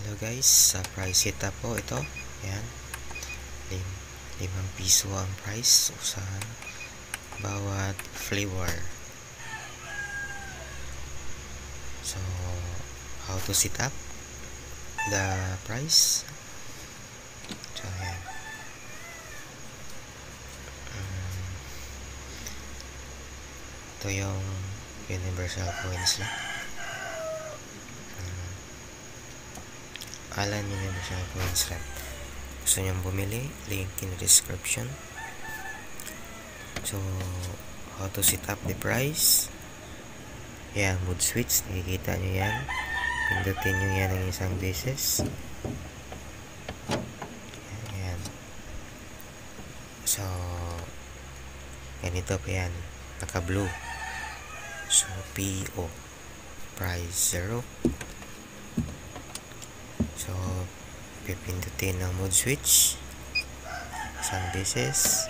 Hello guys, sa price setup po ito. Ayan. 5 piso ang price sa bawat flavor. So, how to set up the price. So, ayan. Ito yung universal coins lang. Alan Universal Coins lang. Gusto nyong bumili, link in the description. So, how to set up the price. Yan, mood switch. Nakikita nyo yan. Pindutin nyo yan ng isang beses. Yan. So, ganito pa yan. Naka-blue. So, PO. Price 0. So, pipindutin ng mood switch isang beses.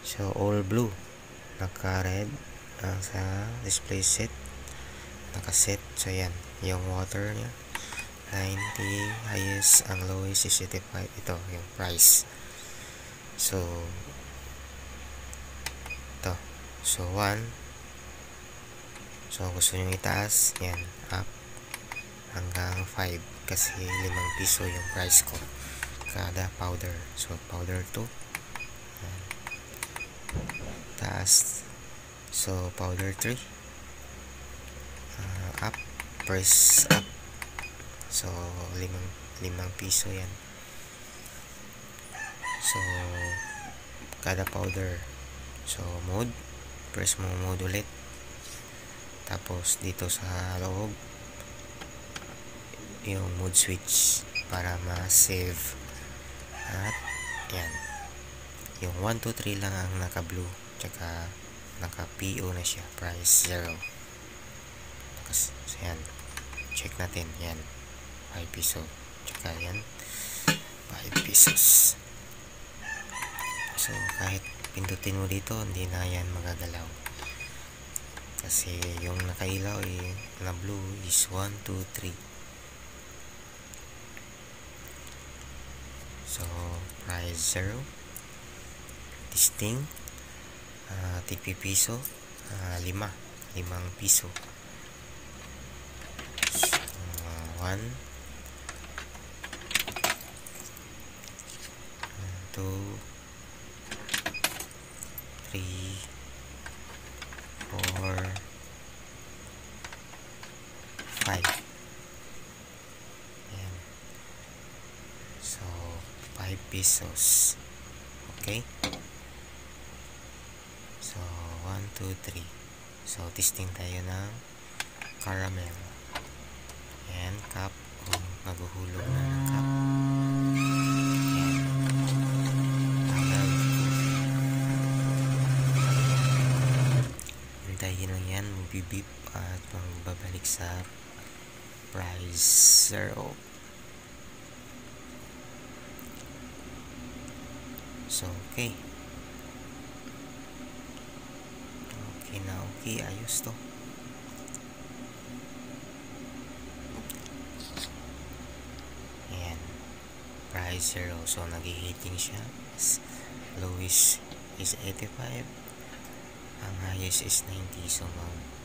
So, all blue. Naka-red ang sa display set. Naka-set. So, yan. Yung water niya. 90. Highest. Ang lowest is 85. Ito, yung price. So, ito. So, 1. So, gusto nyo itaas. Yan. Up. Hanggang 5 kasi 5 piso yung price ko kada powder. So powder 2 taas. So powder 3 up, press up. So 5 piso yan. So kada powder. So mode, press mo mode ulit, tapos dito sa loob yung mood switch para ma-save. At yan, yung 1, 2, 3 lang ang naka blue, tsaka naka PO na siya, price 0. So yan, check natin. Yan, 5 piso, tsaka yan 5 pesos. So kahit pindutin mo dito, hindi na yan magagalaw kasi yung nakailaw na blue is 1, 2, 3. So, price 0. Listing. Tigpi piso. 5 piso. So, 1, 2, 3, 4, 5. So, 5 pesos. Okay? So, 1, 2, 3. So, testing tayo ng caramel. Ayan, cup. Kung naguhulog na ng cup. Ayan. Hintayin lang yan. Magbibip at magbabalik sa price 0. So, okay. Okay na, okay. Ayos to. Ayan. Price 0. So, nag-hitting siya. Lowest is 85. Ang highest is 90. So,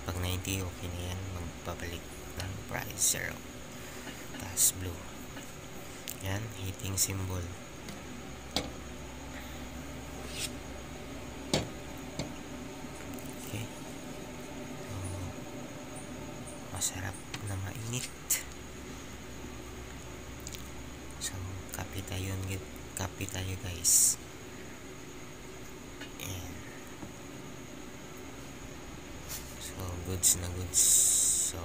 pag 90, okay na yan. Magpabalik ng price 0. Tapos, blue. Ayan. Hitting symbol. Masarap na mainit. So, kape tayo guys. Ayan. So, goods na goods. So,